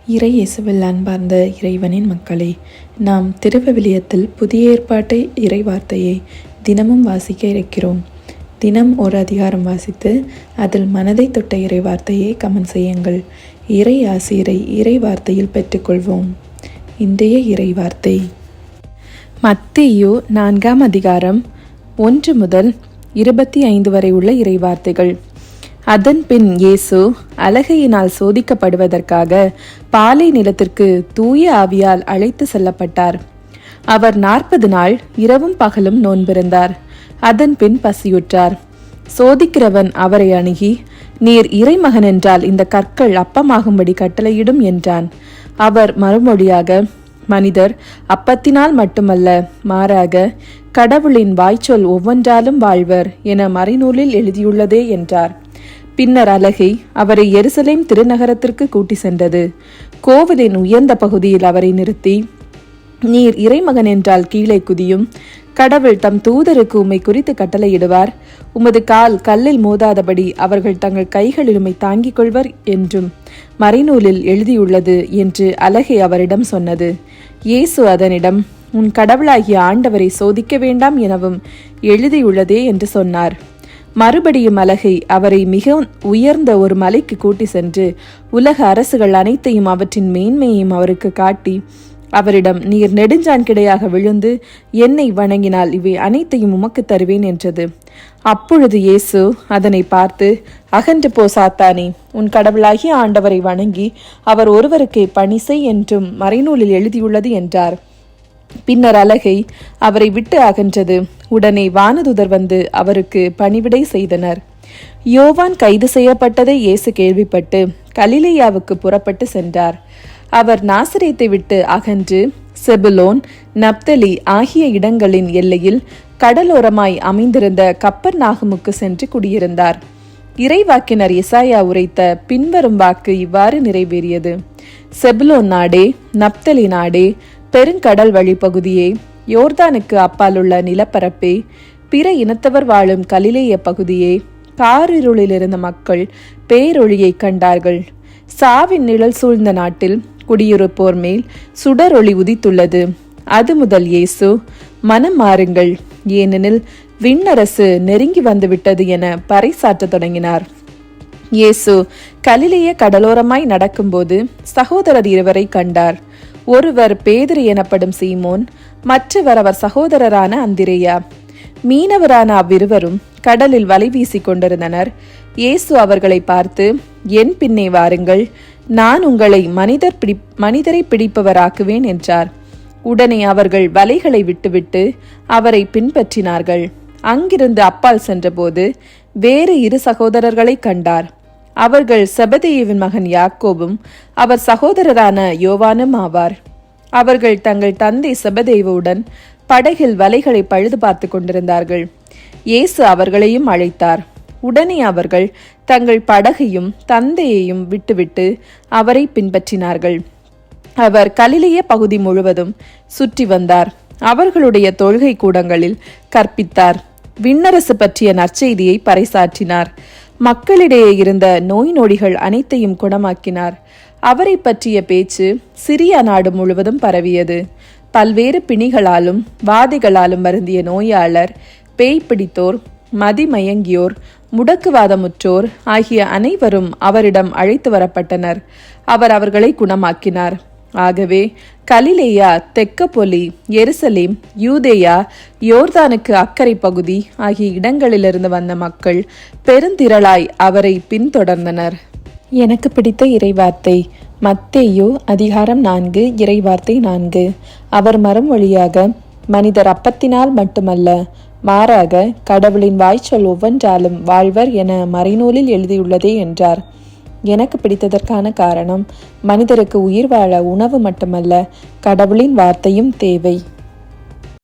இறை இயேசுவில் அன்பார்ந்த இறைவனின் மக்களே, நாம் திருவிவிலியத்தில் புதிய ஏற்பாட்டை இறை வார்த்தையை தினமும் வாசிக்க இருக்கிறோம். தினம் ஒரு அதிகாரம் வாசித்து அதில் மனதை தொட்ட இறை வார்த்தையை கமெண்ட் செய்யுங்கள். இறை ஆசிரை இறை வார்த்தையில் பெற்றுக்கொள்வோம். இன்றைய இறை வார்த்தை மத்தேயு 4 அதிகாரம் 1 முதல் 25 வரை உள்ள இறை வார்த்தைகள். அதன் பின் இயேசு அலகையினால் சோதிக்கப்படுவதற்காக பாலை நிலத்திற்கு தூய ஆவியால் அழைத்து செல்லப்பட்டார். அவர் 40 நாள் இரவும் பகலும் நோன்பிருந்தார். அதன் பின் பசியுற்றார். சோதிக்கிறவன் அவரை அணுகி, நீர் இறைமகன் என்றால் இந்த கற்கள் அப்பமாகும்படி கட்டளையிடும் என்றான். அவர் மறுமொழியாக, மனிதர் அப்பத்தினால் மட்டுமல்ல, மாறாக கடவுளின் வாய்ச்சொல் ஒவ்வொன்றாலும் வாழ்வர் என மறைநூலில் எழுதியுள்ளதே என்றார். பின்னர் அலகை அவரை எருசலேம் திருநகரத்திற்கு கூட்டி சென்றது. கோவிலின் உயர்ந்த பகுதியில் அவரை நிறுத்தி, நீர் இறைமகன் என்றால் கீழே குதியும், கடவுள் தம் தூதருக்கு உம்மை குறித்து கட்டளையிடுவார், உமது கால் கல்லில் மோதாதபடி அவர்கள் தங்கள் கைகளில் உம்மை தாங்கிக் கொள்வர் என்றும் மறைநூலில் எழுதியுள்ளது என்று அலகை அவரிடம் சொன்னது. இயேசு அதனிடம், உன் கடவுளாகிய ஆண்டவரை சோதிக்க வேண்டாம் எனவும் எழுதியுள்ளதே என்று சொன்னார். மறுபடியும் அலகை அவரை மிக உயர்ந்த ஒரு மலைக்கு கூட்டி சென்று உலக அரசுகள் அனைத்தையும் அவற்றின் மேன்மையையும் அவருக்கு காட்டி அவரிடம், நீர் நெடுஞ்சான் கிடையாக விழுந்து என்னை வணங்கினால் இவை அனைத்தையும் உமக்கு தருவேன் என்றது. அப்பொழுது இயேசு அதனை பார்த்து, அகன்று போ சாத்தானே, உன் கடவுளாகிய ஆண்டவரை வணங்கி அவர் ஒருவருக்கே பணி செய் என்றும் மறைநூலில் எழுதியுள்ளது என்றார். பின்னர் அலகை அவரை விட்டு அகன்றது. உடனே வானதுதர் வந்து அவருக்கு பணிவிடை செய்தனர். யோவான் கைது செய்யப்பட்டதை இயேசு கேள்விப்பட்டு கலிலேயாவுக்கு புறப்பட்டு சென்றார். அவர் நாசரேத்தை விட்டு அகன்று செபுலோன், நப்தலி ஆகிய இடங்களின் எல்லையில் கடலோரமாய் அமைந்திருந்த கப்பர்நாகுமுக்கு சென்று குடியிருந்தார். இறைவாக்கினர் எசாயா உரைத்த பின்வரும் வாக்கு இவ்வாறு நிறைவேறியது. செபுலோன் நாடே, நப்தலி நாடே, பெருங்கடல் வழிப்பகுதியே, யோர்தானுக்கு அப்பாலுள்ள நிலப்பரப்பே, பிற இனத்தவர் வாழும் கலிலேய பகுதியே, காரிருளில் இருந்த மக்கள் பேரொளியை கண்டார்கள். சாவின் நிழல் சூழ்ந்த நாட்டில் குடியிருப்போர் மேல் சுடரொளி உதித்துள்ளது. அது முதல் இயேசு, மனம் மாறுங்கள், ஏனெனில் விண்ணரசு நெருங்கி வந்துவிட்டது என பறைசாற்றத் தொடங்கினார். இயேசு கலிலேய கடலோரமாய் நடக்கும்போது சகோதரர் இருவரை கண்டார். ஒருவர் பேதுரு எனப்படும் சீமோன், மற்றவர் அவர் சகோதரரான அந்திரேயா. மீனவரான அவ்விருவரும் கடலில் வலை வீசி கொண்டிருந்தனர். இயேசு அவர்களை பார்த்து, என் பின்னே வாருங்கள், நான் உங்களை மனிதரை பிடிப்பவராக்குவேன் என்றார். உடனே அவர்கள் வலைகளை விட்டுவிட்டு அவரை பின்பற்றினார்கள். அங்கிருந்து அப்பால் சென்றபோது வேறு 2 சகோதரர்களை கண்டார். அவர்கள் செபதேயுவின் மகன் யாக்கோபும் அவர் சகோதரரான யோவானும் ஆவார். அவர்கள் தங்கள் தந்தை செபதேயுவுடன் படகில் வலைகளை பழுது பார்த்து கொண்டிருந்தார்கள். இயேசு அவர்களையும் அழைத்தார். உடனே அவர்கள் தங்கள் படகையும் தந்தையையும் விட்டுவிட்டு அவரை பின்பற்றினார்கள். அவர் கலிலேய பகுதி முழுவதும் சுற்றி வந்தார். அவர்களுடைய தொழுகை கூடங்களில் கற்பித்தார். விண்ணரசு பற்றிய நற்செய்தியை பறைசாற்றினார். மக்களிடையே இருந்த நோய் நொடிகள் அனைத்தையும் குணமாக்கினார். அவரை பற்றிய பேச்சு சிரியா நாடு முழுவதும் பரவியது. பல்வேறு பிணிகளாலும் வாதைகளாலும் வருந்திய நோயாளர், பேய் பிடித்தோர், மதிமயங்கியோர், முடக்குவாதமுற்றோர் ஆகிய அனைவரும் அவரிடம் அழைத்து வரப்பட்டனர். அவர் அவர்களை குணமாக்கினார். ஆகவே கலிலேயா, தெக்கப்பொலி, எருசலேம், யூதேயா, யோர்தானுக்கு அக்கறை பகுதி ஆகிய இடங்களிலிருந்து வந்த மக்கள் பெருந்திரளாய் அவரை பின்தொடர்ந்தனர். எனக்கு பிடித்த இறைவார்த்தை மத்தேயு அதிகாரம் 4 இறைவார்த்தை 4. அவர் மறுமொழியாக, மனிதர் அப்பத்தினால் மட்டுமல்ல, மாறாக கடவுளின் வாய்ச்சொல் ஒவ்வொன்றாலும் வாழ்வர் என மறைநூலில் எழுதியுள்ளதே என்றார். எனக்கு பிடித்ததற்கான காரணம், மனிதருக்கு உயிர் வாழ உணவு மட்டுமல்ல, கடவுளின் வார்த்தையும் தேவை.